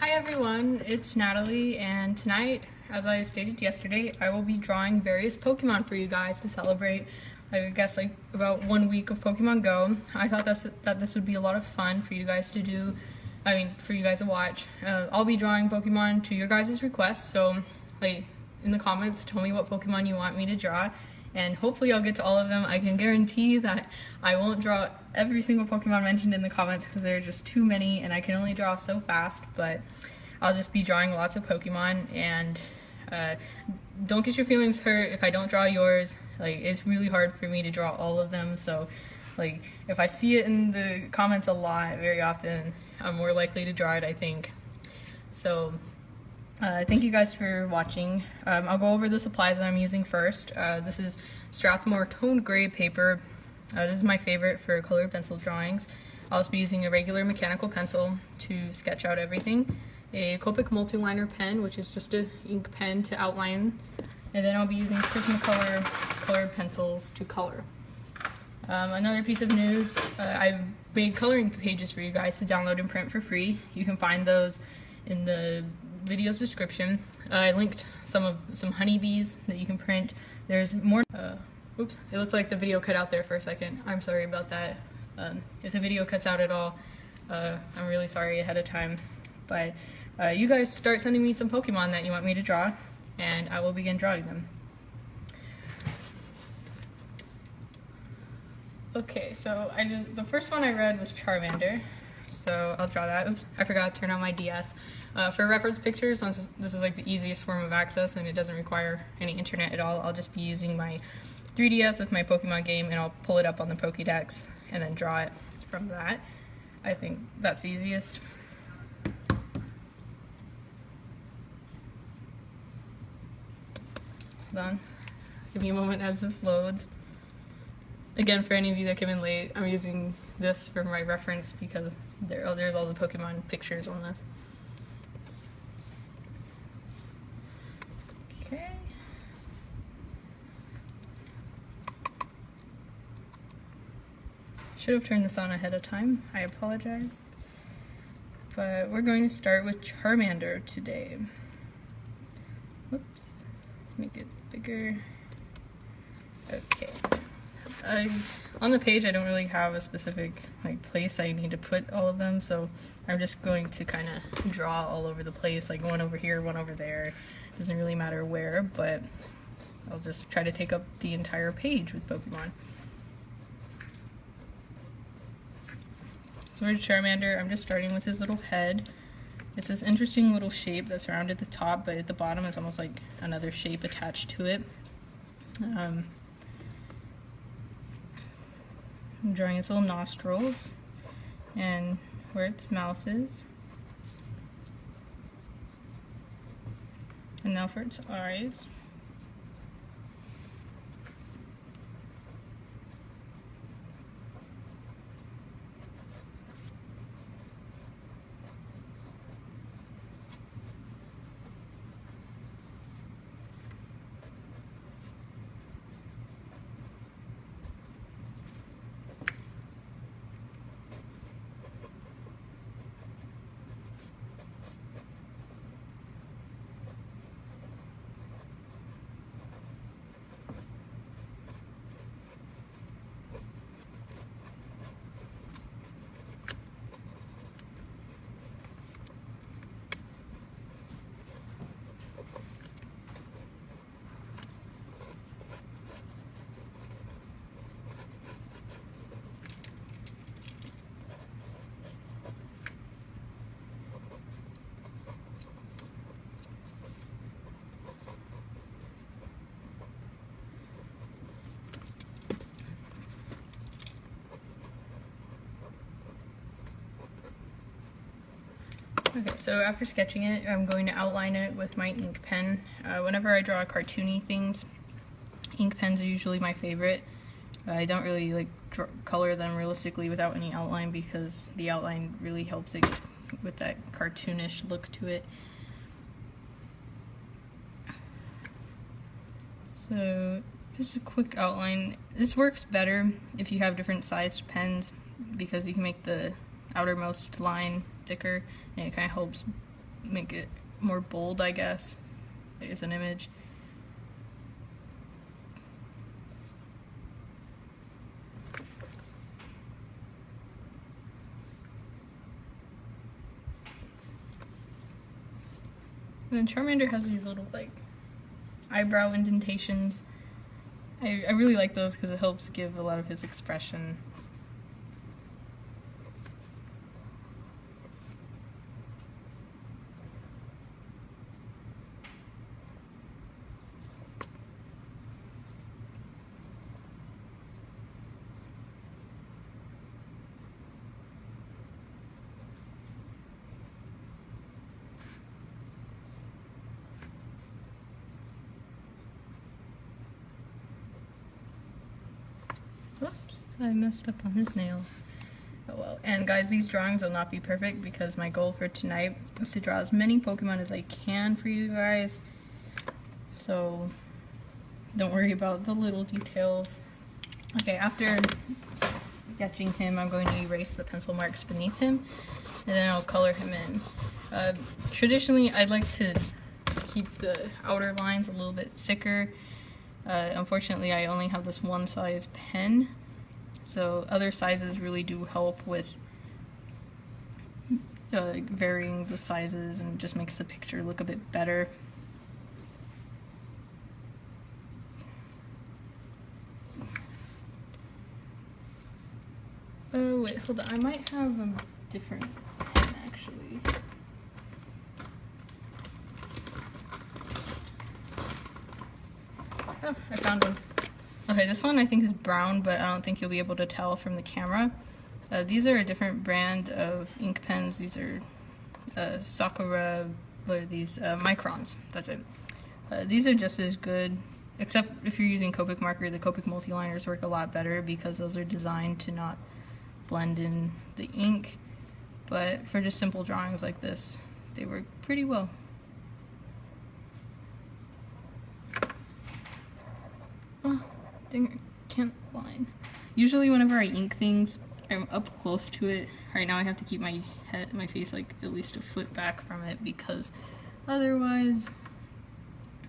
Hi everyone, it's Natalie, and tonight, as I stated yesterday, I will be drawing various Pokemon for you guys to celebrate, I guess, like about 1 week of Pokemon Go. I thought that this would be a lot of fun for you guys to do, for you guys to watch. I'll be drawing Pokemon to your guys' requests, so like in the comments, tell me what Pokemon you want me to draw, and hopefully I'll get to all of them. I can guarantee that I won't draw every single Pokemon mentioned in the comments because there are just too many and I can only draw so fast, but I'll just be drawing lots of Pokemon, and don't get your feelings hurt if I don't draw yours. Like, it's really hard for me to draw all of them, so like if I see it in the comments a lot, very often, I'm more likely to draw it, I think. So thank you guys for watching. I'll go over the supplies that I'm using first. This is Strathmore toned gray paper. This is my favorite for colored pencil drawings. I'll also be using a regular mechanical pencil to sketch out everything. A Copic multiliner pen, which is just an ink pen to outline. And then I'll be using Prismacolor colored pencils to color. Another piece of news, I've made coloring pages for you guys to download and print for free. You can find those in the video's description. I linked some honeybees that you can print. There's more. Oops, it looks like the video cut out there for a second. I'm sorry about that. If the video cuts out at all, I'm really sorry ahead of time. But you guys start sending me some Pokemon that you want me to draw, and I will begin drawing them. Okay, so the first one I read was Charmander, so I'll draw that. Oops, I forgot to turn on my DS. For reference pictures, since this is like the easiest form of access and it doesn't require any internet at all, I'll just be using my 3DS with my Pokemon game, and I'll pull it up on the Pokédex and then draw it from that. I think that's the easiest. Hold on. Give me a moment as this loads. Again, for any of you that came in late, I'm using this for my reference because there's all the Pokemon pictures on this. Okay. Should have turned this on ahead of time. I apologize. But we're going to start with Charmander today. Whoops. Let's make it bigger. Okay. On the page, I don't really have a specific place I need to put all of them, so I'm just going to kind of draw all over the place, like one over here, one over there. Doesn't really matter where, but I'll just try to take up the entire page with Pokemon. So for Charmander, I'm just starting with his little head. It's this interesting little shape that's round at the top, but at the bottom it's almost like another shape attached to it. I'm drawing its little nostrils and where its mouth is. And now for its eyes. Okay, so after sketching it, I'm going to outline it with my ink pen. Whenever I draw cartoony things, ink pens are usually my favorite. I don't really color them realistically without any outline because the outline really helps it with that cartoonish look to it. So just a quick outline. This works better if you have different sized pens because you can make the outermost line thicker, and it kind of helps make it more bold, I guess, as an image. And then Charmander has these little like eyebrow indentations. I really like those because it helps give a lot of his expression. Oops, I messed up on his nails. Oh well. And guys, these drawings will not be perfect because my goal for tonight is to draw as many Pokemon as I can for you guys. So don't worry about the little details. Okay, after sketching him, I'm going to erase the pencil marks beneath him, and then I'll color him in. Traditionally, I'd like to keep the outer lines a little bit thicker. Unfortunately, I only have this one size pen, so other sizes really do help with varying the sizes and just makes the picture look a bit better. Oh wait, hold on, I might have a different pen actually. Oh, I found one. Okay, this one I think is brown, but I don't think you'll be able to tell from the camera. These are a different brand of ink pens. These are Sakura, what are these? Microns, that's it. These are just as good, except if you're using Copic marker, the Copic multiliners work a lot better because those are designed to not blend in the ink. But for just simple drawings like this, they work pretty well. Oh, dang, I can't line. Usually whenever I ink things, I'm up close to it. Right now I have to keep my face like at least a foot back from it because otherwise,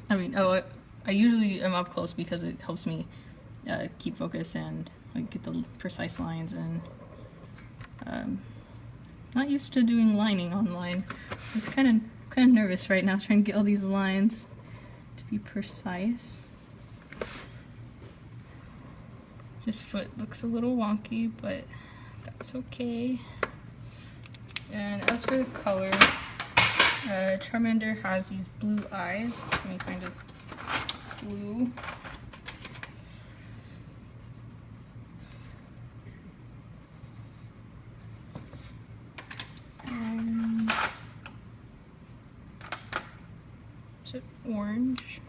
I usually am up close because it helps me keep focus and like get the precise lines, and not used to doing lining online. I'm just kind of nervous right now trying to get all these lines to be precise. His foot looks a little wonky, but that's okay. And as for the color, Charmander has these blue eyes. Let me find a blue. And is it orange?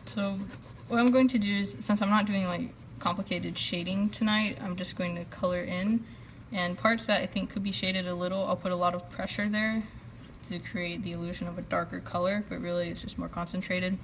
So what I'm going to do is, since I'm not doing like complicated shading tonight, I'm just going to color in, and parts that I think could be shaded a little, I'll put a lot of pressure there to create the illusion of a darker color, but really it's just more concentrated.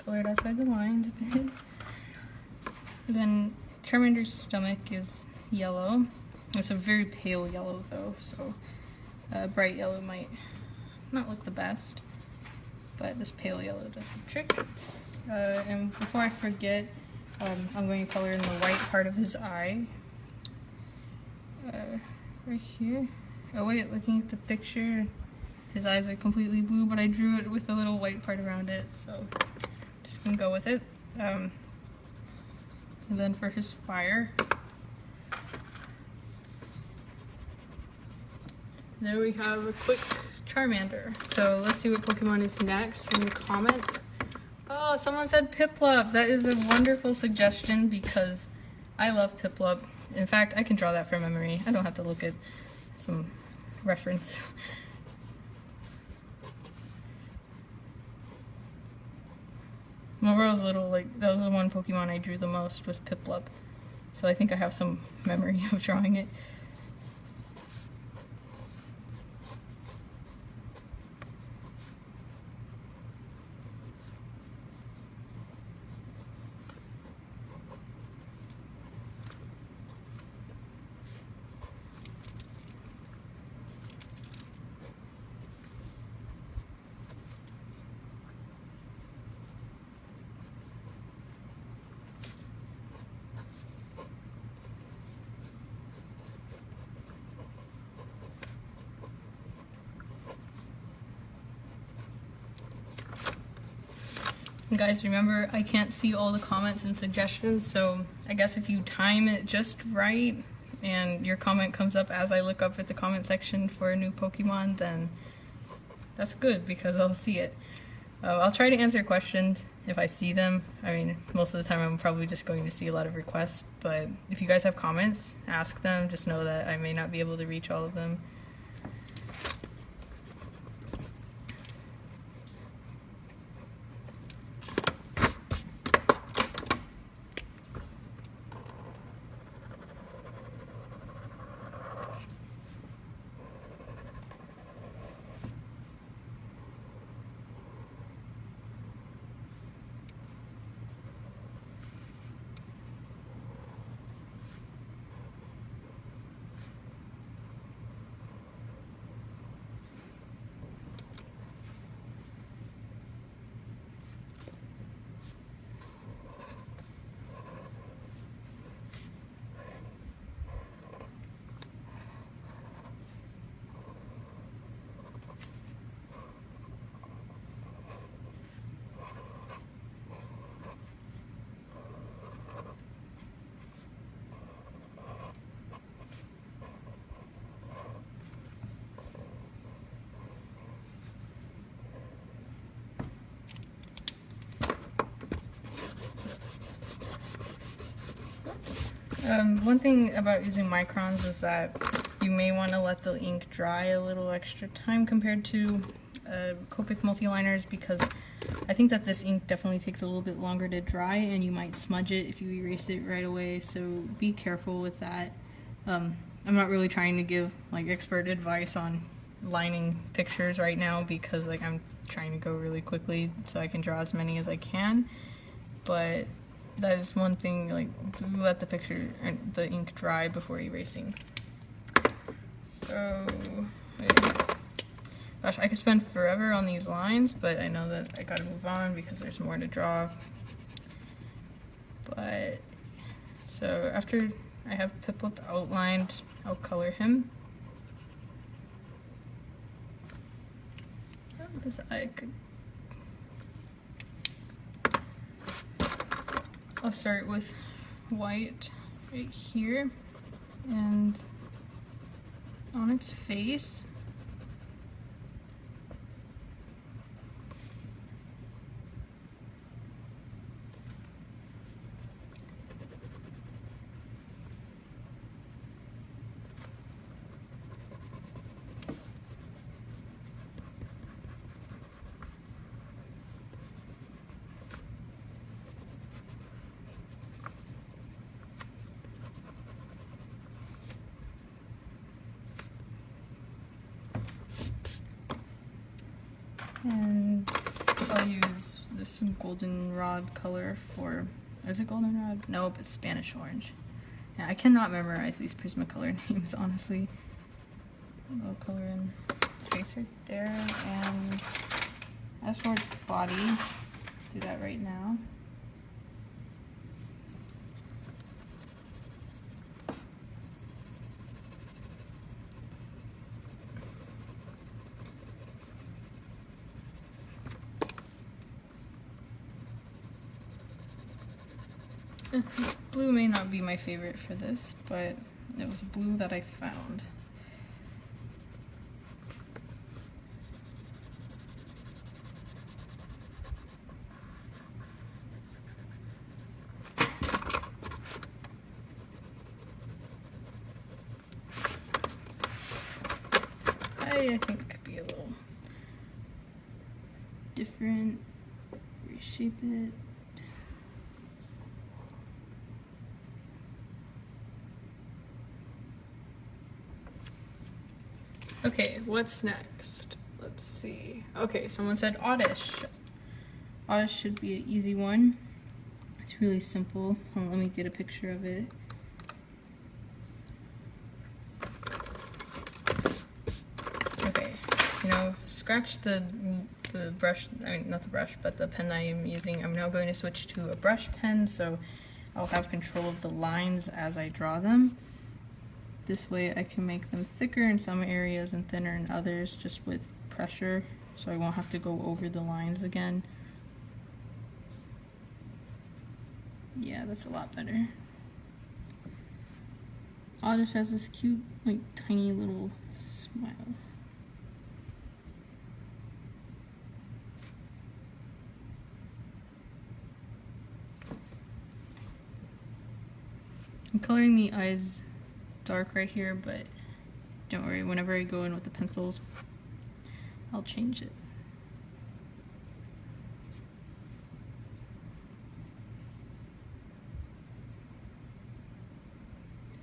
Colored outside the lines a bit. Then Charmander's stomach is yellow. It's a very pale yellow though, so bright yellow might not look the best, but this pale yellow does the trick. And before I forget, I'm going to color in the white part of his eye. Right here. Oh wait, looking at the picture, his eyes are completely blue, but I drew it with a little white part around it, so just gonna go with it. And then for his fire, there we have a quick Charmander. So let's see what Pokemon is next in the comments. Oh, someone said Piplup. That is a wonderful suggestion because I love Piplup. In fact, I can draw that from memory. I don't have to look at some reference. Whenever I was little, like, that was the one Pokemon I drew the most, was Piplup. So I think I have some memory of drawing it. And guys, remember, I can't see all the comments and suggestions, so I guess if you time it just right and your comment comes up as I look up at the comment section for a new Pokemon, then that's good because I'll see it. I'll try to answer questions if I see them. I mean, most of the time I'm probably just going to see a lot of requests, but if you guys have comments, ask them. Just know that I may not be able to reach all of them. One thing about using microns is that you may want to let the ink dry a little extra time compared to Copic multiliners, because I think that this ink definitely takes a little bit longer to dry and you might smudge it if you erase it right away, so be careful with that. I'm not really trying to give like expert advice on lining pictures right now because like I'm trying to go really quickly so I can draw as many as I can, but that is one thing, like, to let the picture and the ink dry before erasing. So, gosh, I could spend forever on these lines, but I know that I gotta move on because there's more to draw. But, so after I have Piplup outlined, I'll color him. Oh, this eye could... I'll start with white right here and on its face. And I'll use this goldenrod color for, is it goldenrod? Nope, it's Spanish orange. Yeah, I cannot memorize these Prismacolor names, honestly. I'll color in face right there, and as for its body, do that right now. Blue may not be my favorite for this, but it was blue that I found. way, I think it could be a little different. Reshape it. Okay, what's next? Let's see. Okay, someone said Oddish. Oddish should be an easy one. It's really simple. Hold on, let me get a picture of it. Okay, you know, scratch the brush, I mean not the brush, but the pen I am using. I'm now going to switch to a brush pen, so I'll have control of the lines as I draw them. This way I can make them thicker in some areas and thinner in others just with pressure, so I won't have to go over the lines again. Yeah, that's a lot better. Oddish has this cute, like, tiny little smile. I'm coloring the eyes dark right here, but don't worry, whenever I go in with the pencils, I'll change it.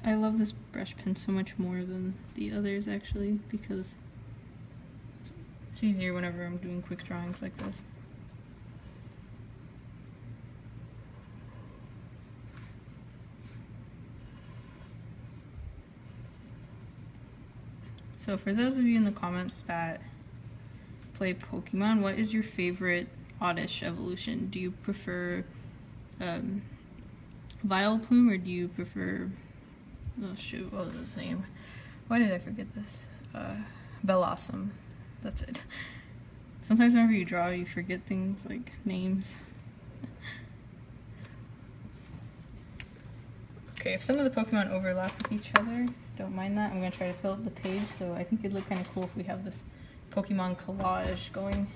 I love this brush pen so much more than the others actually, because it's easier whenever I'm doing quick drawings like this. So for those of you in the comments that play Pokemon, what is your favorite Oddish evolution? Do you prefer Vileplume, or do you prefer, oh shoot, what was his name? Why did I forget this? Bellossom. That's it. Sometimes whenever you draw, you forget things like names. Okay, if some of the Pokemon overlap with each other, don't mind that. I'm going to try to fill up the page, so I think it'd look kind of cool if we have this Pokemon collage going.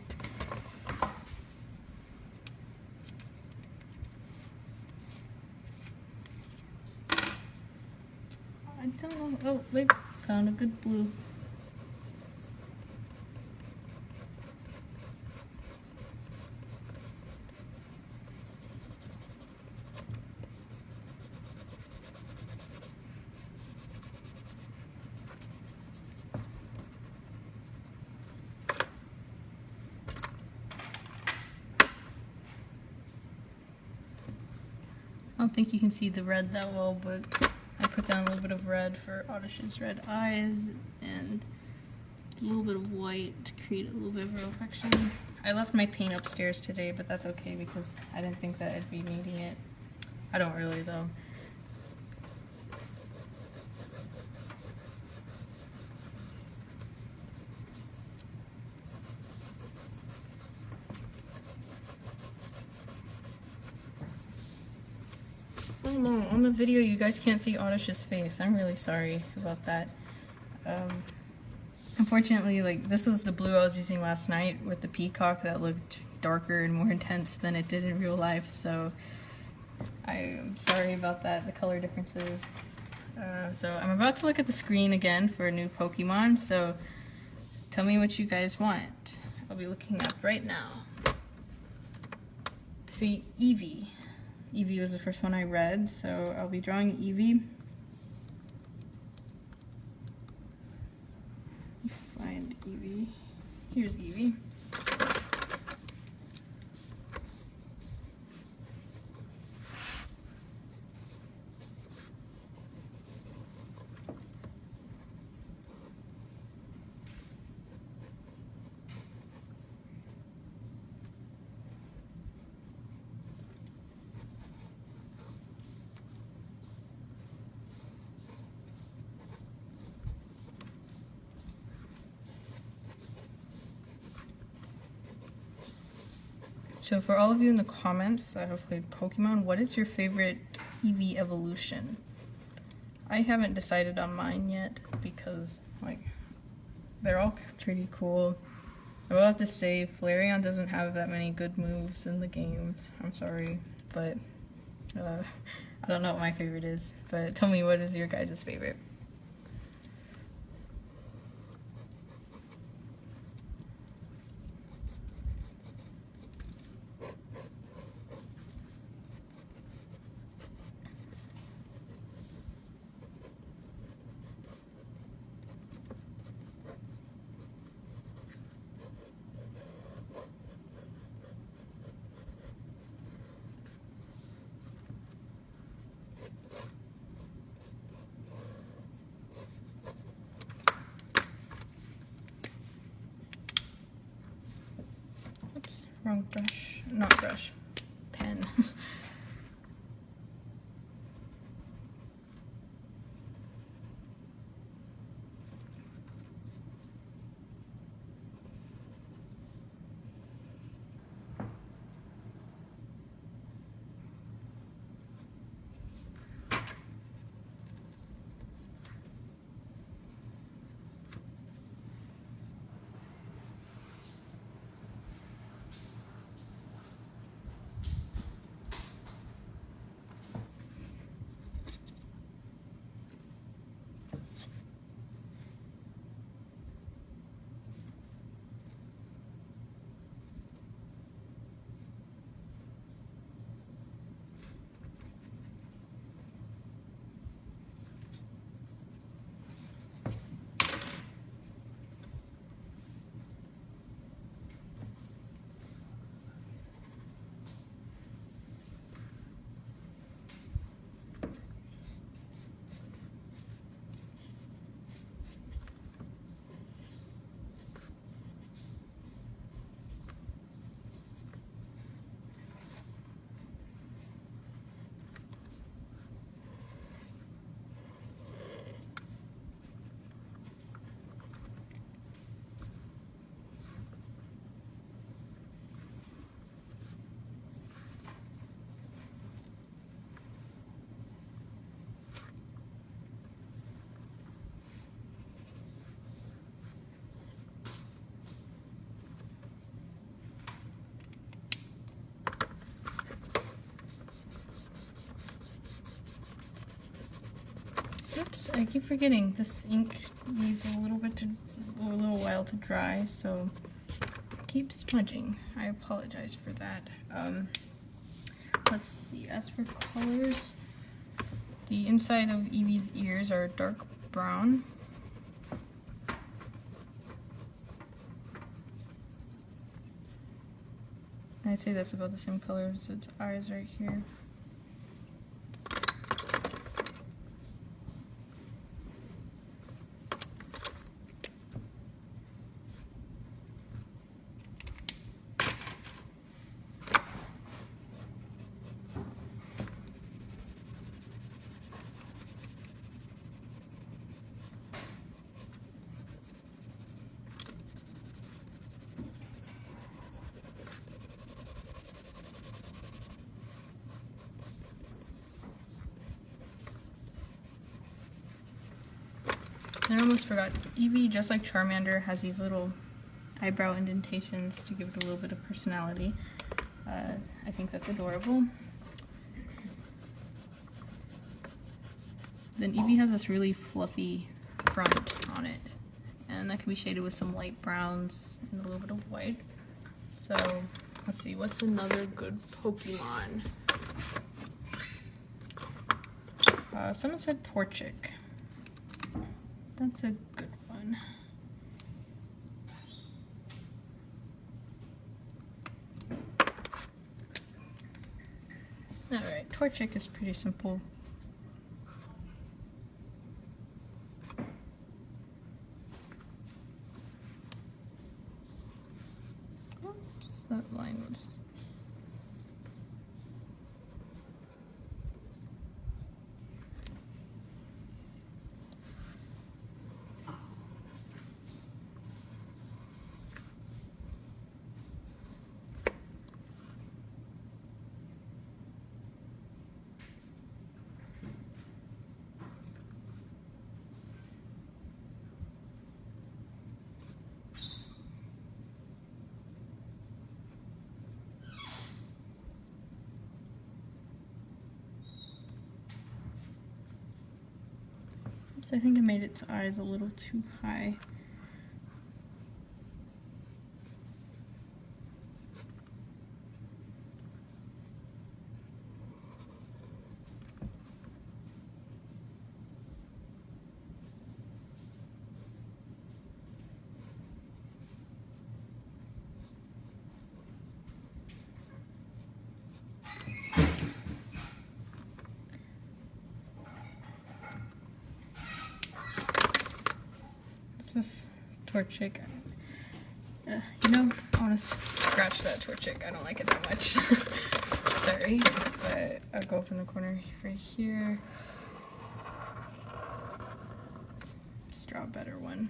I don't know. Oh, wait. Found a good blue. I don't think you can see the red that well, but I put down a little bit of red for Oddish's red eyes and a little bit of white to create a little bit of a reflection. I left my paint upstairs today, but that's okay because I didn't think that I'd be needing it. I don't really though. Oh no, on the video you guys can't see Oddish's face. I'm really sorry about that. Unfortunately, like, this was the blue I was using last night with the peacock that looked darker and more intense than it did in real life, so I'm sorry about that, the color differences. So I'm about to look at the screen again for a new Pokemon, so tell me what you guys want. I'll be looking up right now. I see Eevee. Eevee was the first one I read, so I'll be drawing Eevee. Find Eevee. Here's Eevee. So for all of you in the comments that have played Pokemon, what is your favorite Eevee evolution? I haven't decided on mine yet because, like, they're all pretty cool. I will have to say Flareon doesn't have that many good moves in the games. I'm sorry, but I don't know what my favorite is. But tell me, what is your guys' favorite? Wrong brush. Not brush. Pen. Oops, I keep forgetting this ink needs a little while to dry, so keep smudging. I apologize for that. Let's see, as for colors, the inside of Eevee's ears are dark brown. I'd say that's about the same color as its eyes right here. I almost forgot, Eevee, just like Charmander, has these little eyebrow indentations to give it a little bit of personality. I think that's adorable. Then Eevee has this really fluffy front on it, and that can be shaded with some light browns and a little bit of white. So, let's see, what's another good Pokemon? Someone said Torchic. That's a good one. Alright, Torchic is pretty simple. Oops, that line was... I think I made its eyes a little too high. This Torchic. You know, I want to scratch that Torchic. I don't like it that much. Sorry, but I'll go up in the corner right here. Just draw a better one.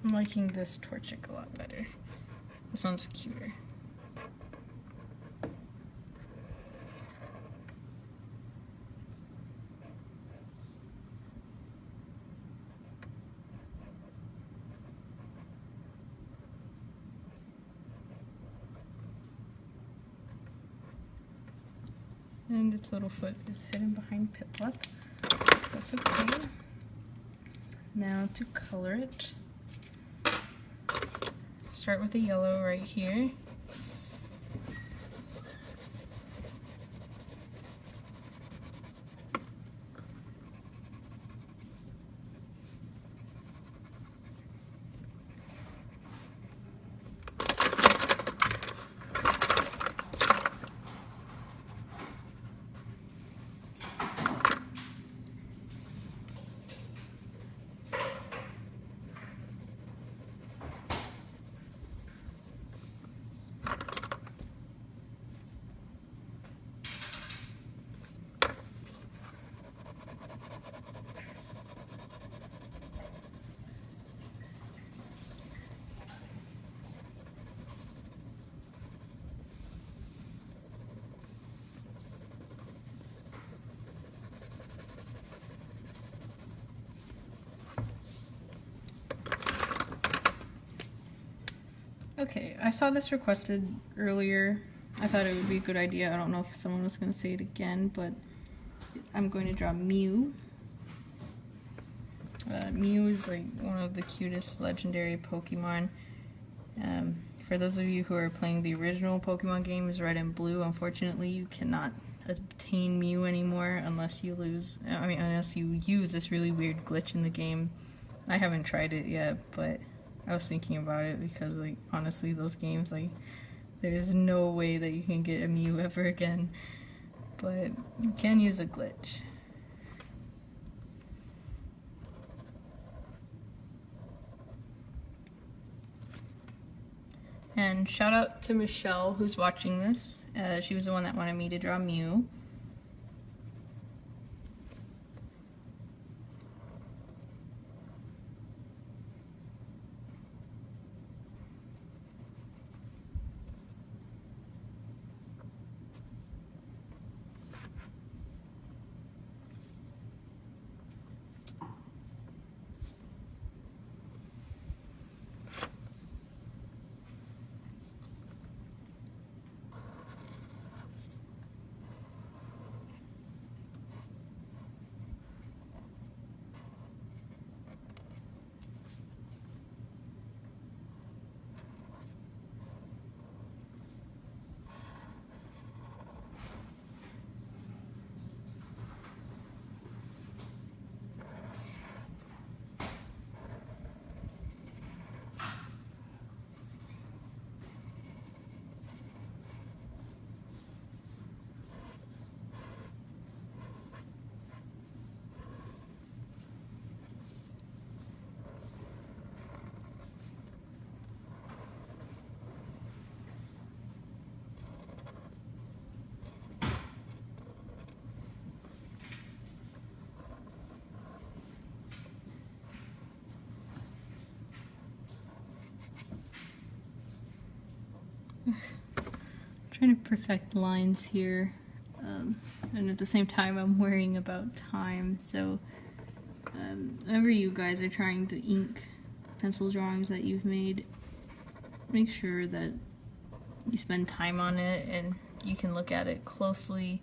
I'm liking this Torchic a lot better. This one's cuter. And its little foot is hidden behind Piplup. That's okay. Now to color it. Start with the yellow right here. Okay, I saw this requested earlier. I thought it would be a good idea. I don't know if someone was going to say it again, but I'm going to draw Mew. Mew is like one of the cutest legendary Pokemon. For those of you who are playing the original Pokemon games, Red and Blue, unfortunately you cannot obtain Mew anymore unless you unless you use this really weird glitch in the game. I haven't tried it yet, but I was thinking about it because, like, honestly, those games, like, there's no way that you can get a Mew ever again, but you can use a glitch. And shout out to Michelle who's watching this. She was the one that wanted me to draw Mew. Trying to perfect lines here, and at the same time I'm worrying about time, so whenever you guys are trying to ink pencil drawings that you've made, make sure that you spend time on it and you can look at it closely.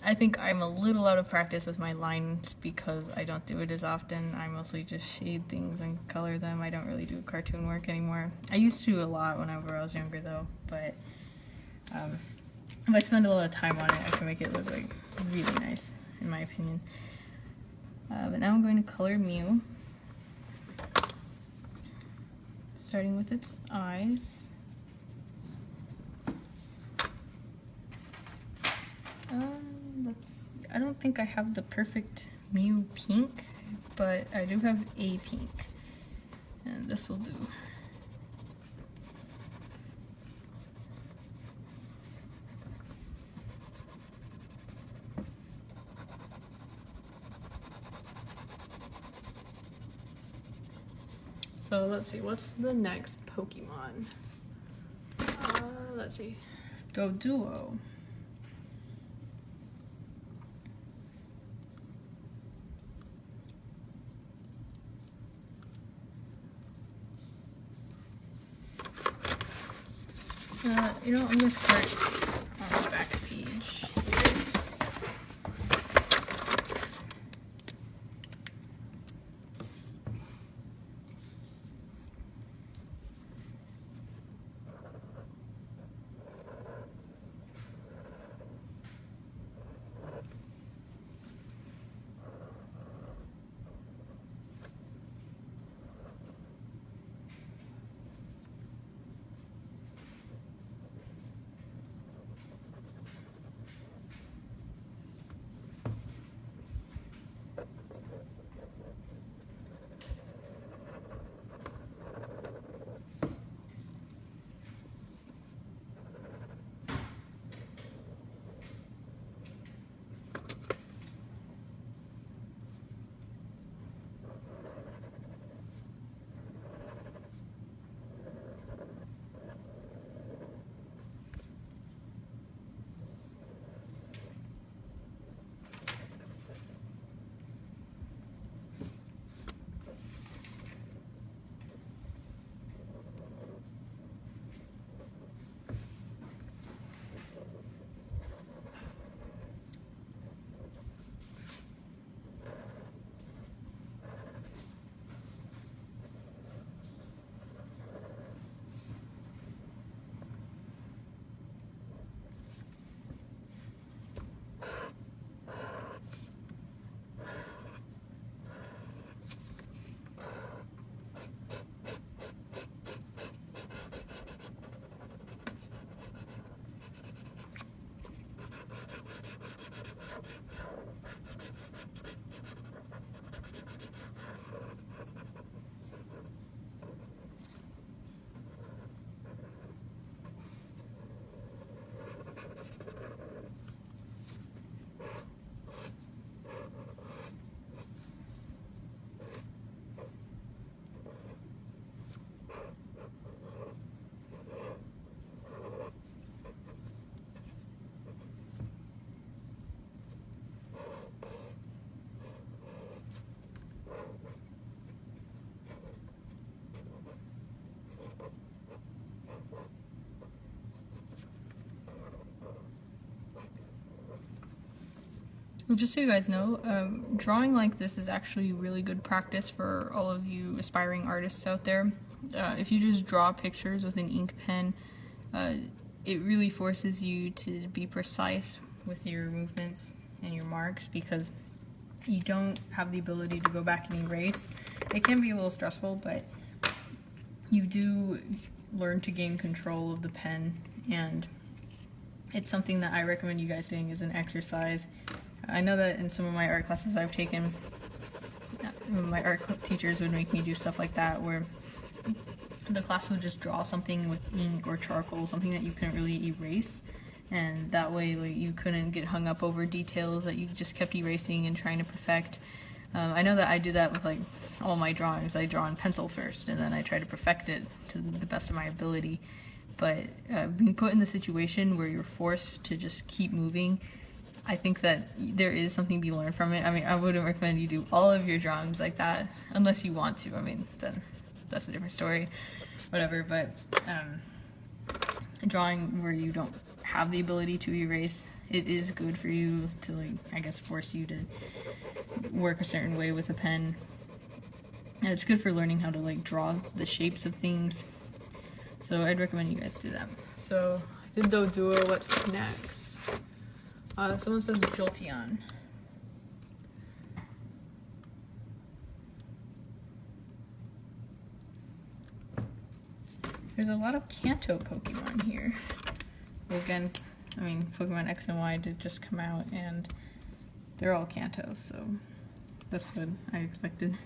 I think I'm a little out of practice with my lines because I don't do it as often. I mostly just shade things and color them. I don't really do cartoon work anymore. I used to a lot whenever I was younger though, but if I spend a lot of time on it, I can make it look like really nice, in my opinion. But now I'm going to color Mew, starting with its eyes. I don't think I have the perfect Mew pink, but I do have a pink, and this will do. So let's see, what's the next Pokemon? Let's see, Doduo. You know, I'm gonna start on the back page. Just so you guys know, drawing like this is actually really good practice for all of you aspiring artists out there. If you just draw pictures with an ink pen, it really forces you to be precise with your movements and your marks because you don't have the ability to go back and erase. It can be a little stressful, but you do learn to gain control of the pen, and it's something that I recommend you guys doing as an exercise. I know that in some of my art classes I've taken, my art teachers would make me do stuff like that where the class would just draw something with ink or charcoal, something that you couldn't really erase, and that way like, you couldn't get hung up over details that you just kept erasing and trying to perfect. I know that I do that with like all my drawings. I draw in pencil first and then I try to perfect it to the best of my ability, but being put in the situation where you're forced to just keep moving, I think that there is something to be learned from it. I mean, I wouldn't recommend you do all of your drawings like that unless you want to. I mean, then that's a different story, whatever, but drawing where you don't have the ability to erase, it is good for you to, like, I guess, force you to work a certain way with a pen. And it's good for learning how to, like, draw the shapes of things. So I'd recommend you guys do that. So I Doduo, what's next? Someone says Jolteon. There's a lot of Kanto Pokemon here. Well, again, I mean, Pokemon X and Y did just come out, and they're all Kanto, so that's what I expected.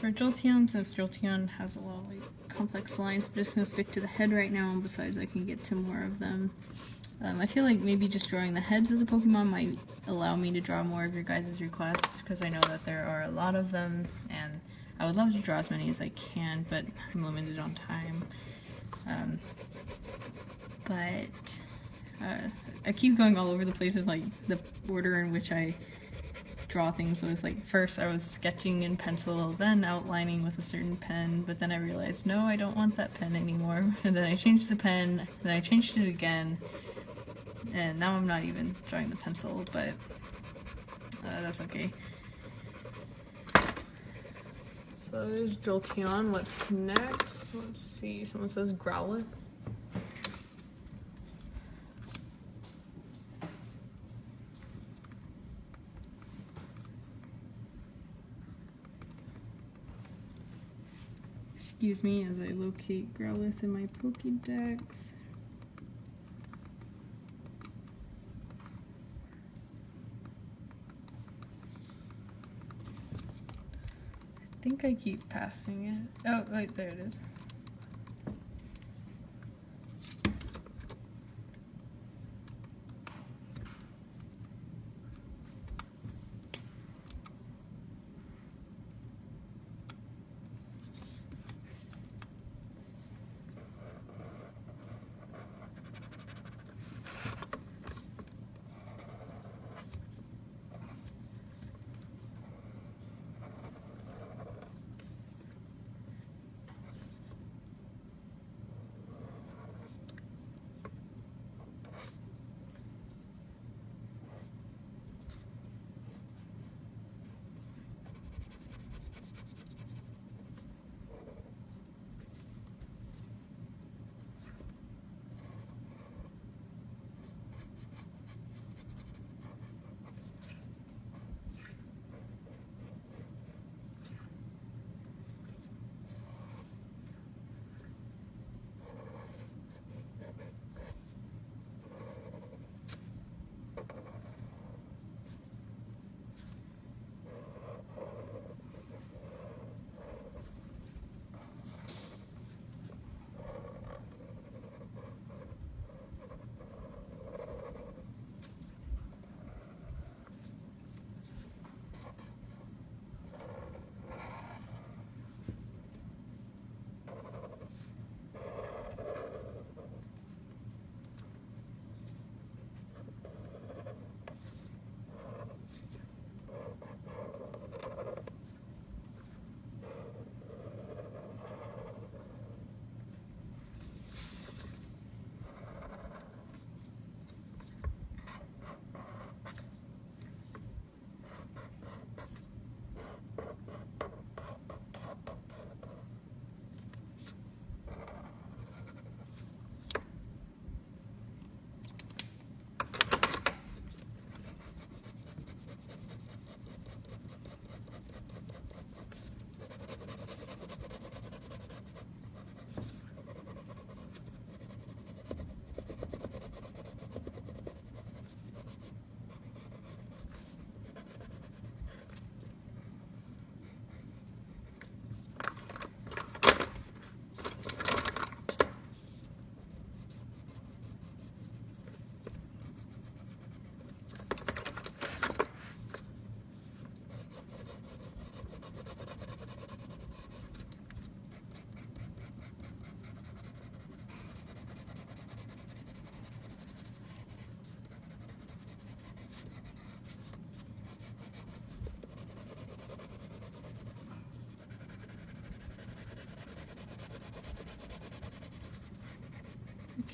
For Jolteon, since Jolteon has a lot of like complex lines, I'm just going to stick to the head right now, and besides I can get to more of them. I feel like maybe just drawing the heads of the Pokemon might allow me to draw more of your guys' requests, because I know that there are a lot of them, and I would love to draw as many as I can, but I'm limited on time. I keep going all over the place with like the order in which I draw things with. Like first I was sketching in pencil, then outlining with a certain pen, but then I realized no, I don't want that pen anymore, and then I changed the pen, then I changed it again, and now I'm not even drawing the pencil, but that's okay. So there's Jolteon. What's next? Let's see, someone says Growlithe. Excuse me as I locate Growlithe in my Pokédex. I think I keep passing it. Oh, wait, there it is.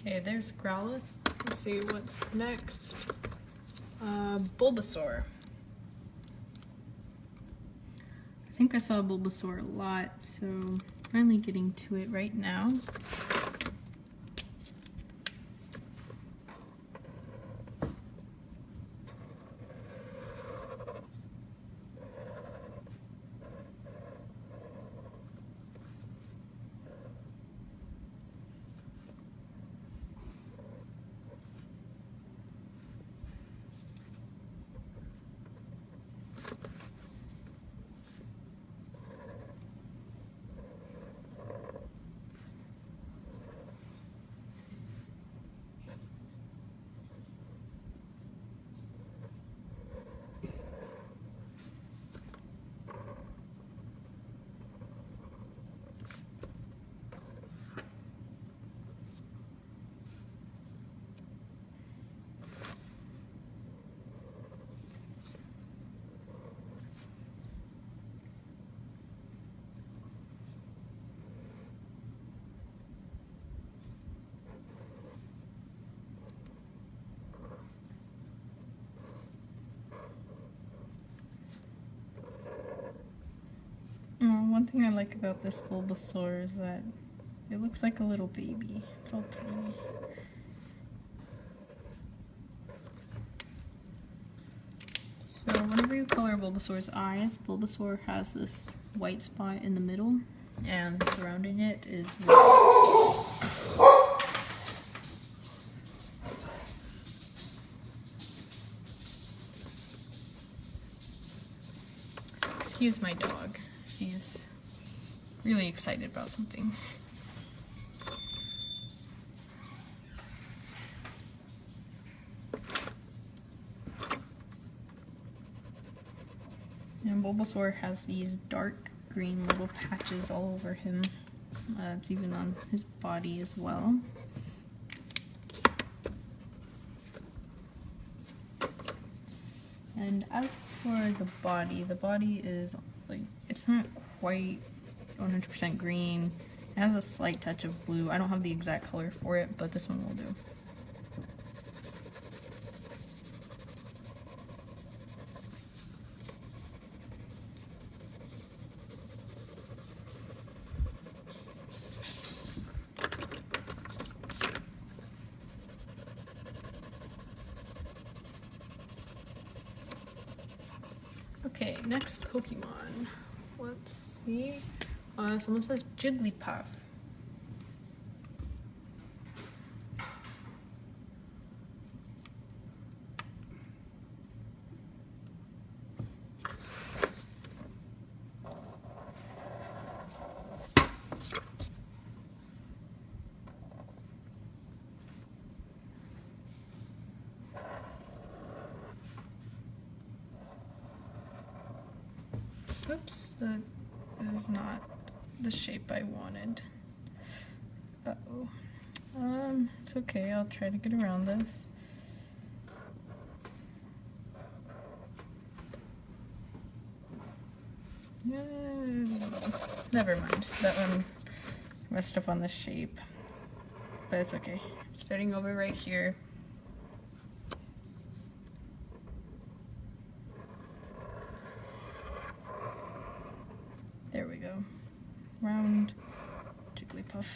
Okay, there's Growlithe. Let's see what's next. Bulbasaur. I think I saw Bulbasaur a lot, so finally getting to it right now. One thing I like about this Bulbasaur is that it looks like a little baby. It's all tiny. So whenever you color Bulbasaur's eyes, Bulbasaur has this white spot in the middle, and surrounding it is red. Excuse my dog. She's really excited about something. And Bulbasaur has these dark green little patches all over him. It's even on his body as well. And as for the body is like, it's not quite 100% green. It has a slight touch of blue. I don't have the exact color for it, but this one will do. Okay, next Pokemon. Let's see. Someone says Jigglypuff. Oops, that is not the shape I wanted. Uh-oh. It's okay, I'll try to get around this. Never mind, that one messed up on the shape. But it's okay. Starting over right here. There we go. Round Jigglypuff.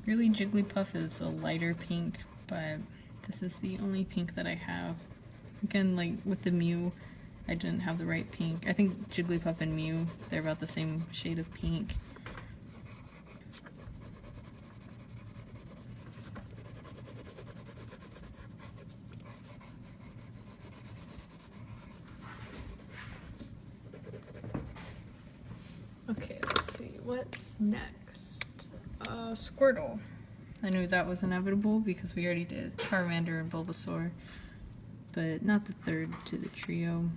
Really, Jigglypuff is a lighter pink, but this is the only pink that I have. Again, like with the Mew, I didn't have the right pink. I think Jigglypuff and Mew, they're about the same shade of pink. Okay, let's see, what's next? Squirtle. I knew that was inevitable because we already did Charmander and Bulbasaur, but not the third to the trio.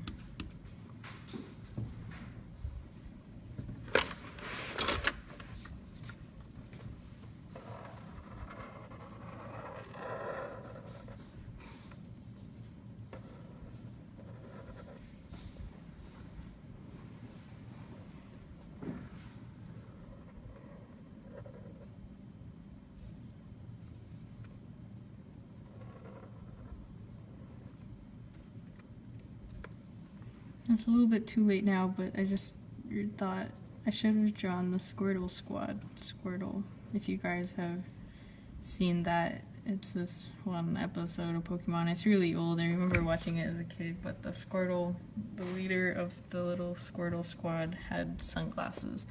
It's a little bit too late now, but I just thought I should have drawn the Squirtle squad. Squirtle, if you guys have seen that, it's this one episode of Pokemon. It's really old. I remember watching it as a kid, but the Squirtle, the leader of the little Squirtle squad, had sunglasses.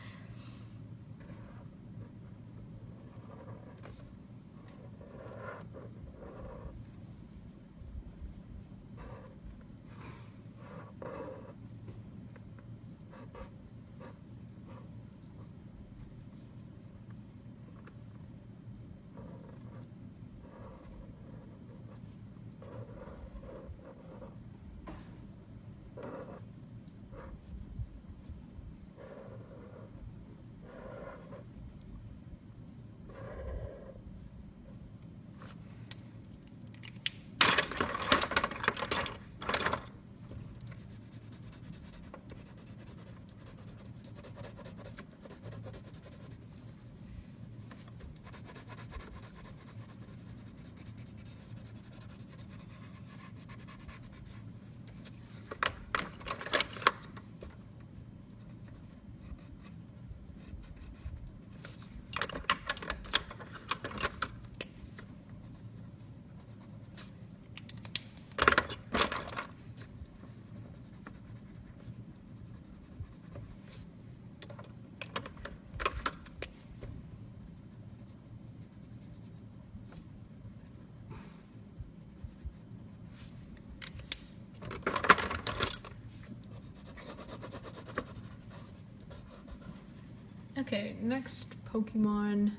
Okay, next Pokemon.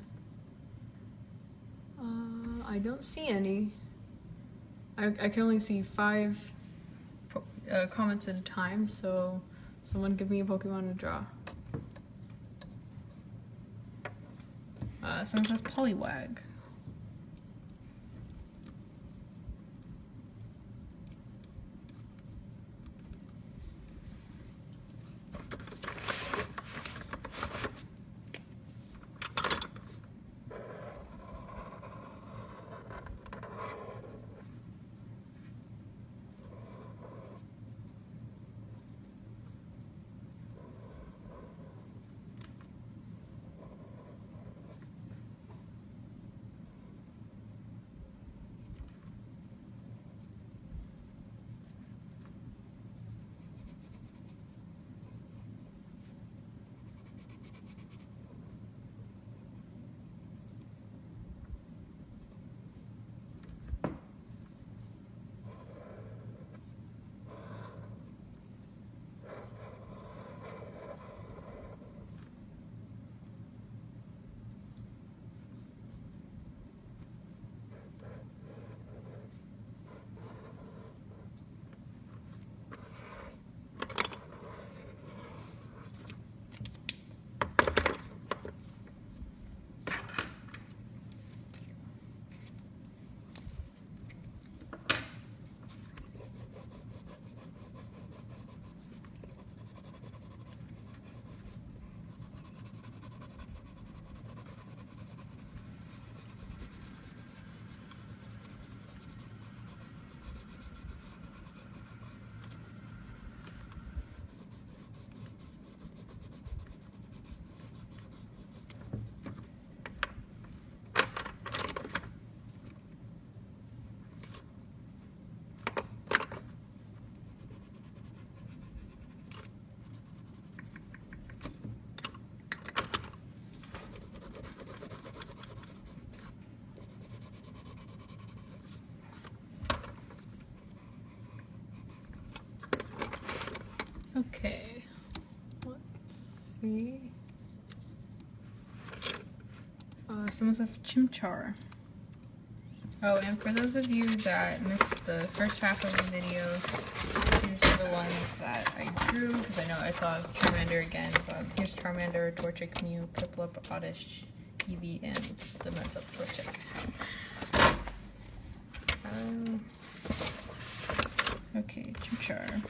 I don't see any. I can only see 5 comments at a time, so someone give me a Pokemon to draw. Someone says Poliwag. someone says Chimchar. Oh, and for those of you that missed the first half of the video, here's the ones that I drew, because I know I saw Charmander again, but here's Charmander, Torchic, Mew, Piplup, Oddish, Eevee, and the mess up Torchic. Okay, Chimchar.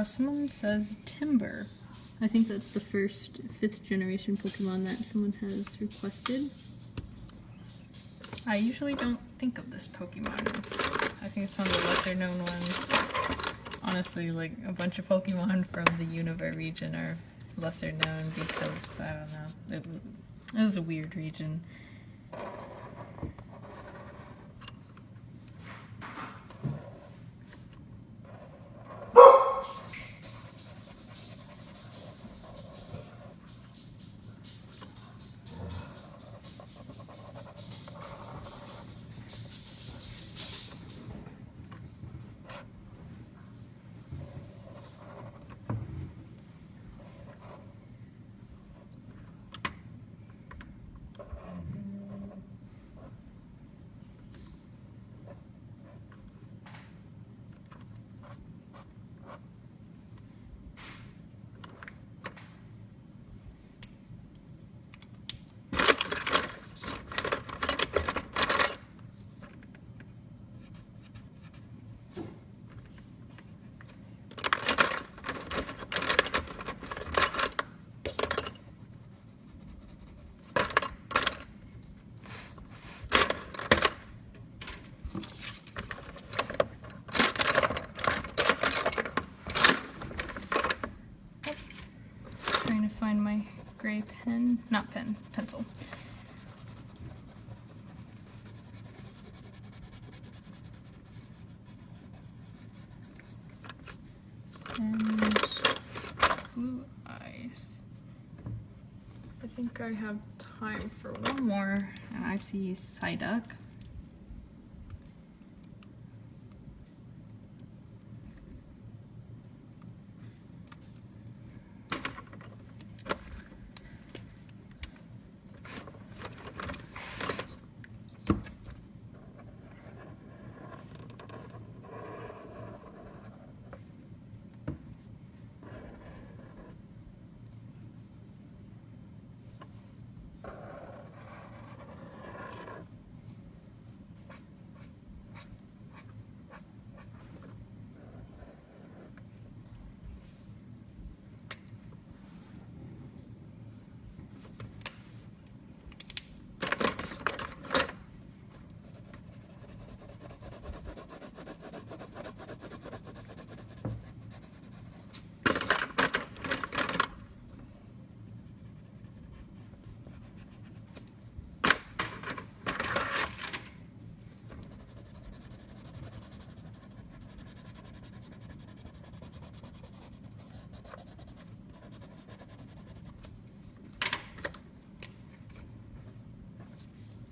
Someone says Timber. I think that's the first 5th generation Pokemon that someone has requested. I usually don't think of this Pokemon. I think it's one of the lesser known ones. Honestly, like a bunch of Pokemon from the Unova region are lesser known because, I don't know, it was a weird region. Find my gray pen, not pen, pencil. And blue eyes. I think I have time for one more, and I see Psyduck.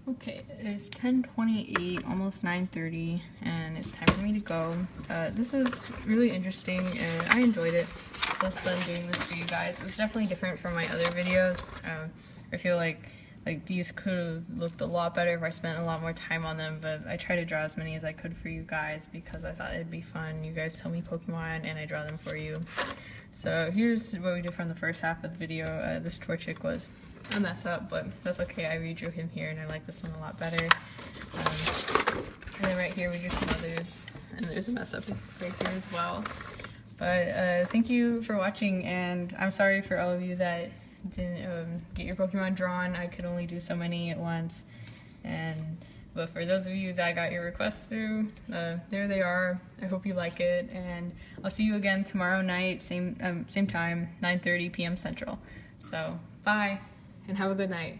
Okay, it's 10:28, almost 9:30, and it's time for me to go. This was really interesting, and I enjoyed it. Just fun doing this for you guys. It's definitely different from my other videos. I feel like these could have looked a lot better if I spent a lot more time on them, but I try to draw as many as I could for you guys because I thought it'd be fun. You guys tell me Pokemon, and I draw them for you. So here's what we did from the first half of the video. This Torchic was a mess up, but that's okay. I redrew him here, and I like this one a lot better. And then right here we drew some others, and there's a mess up right here as well. But thank you for watching, and I'm sorry for all of you that didn't get your Pokemon drawn. I could only do so many at once, but for those of you that got your requests through, there they are. I hope you like it, and I'll see you again tomorrow night, same time, 9:30 p.m. Central. So bye, and have a good night.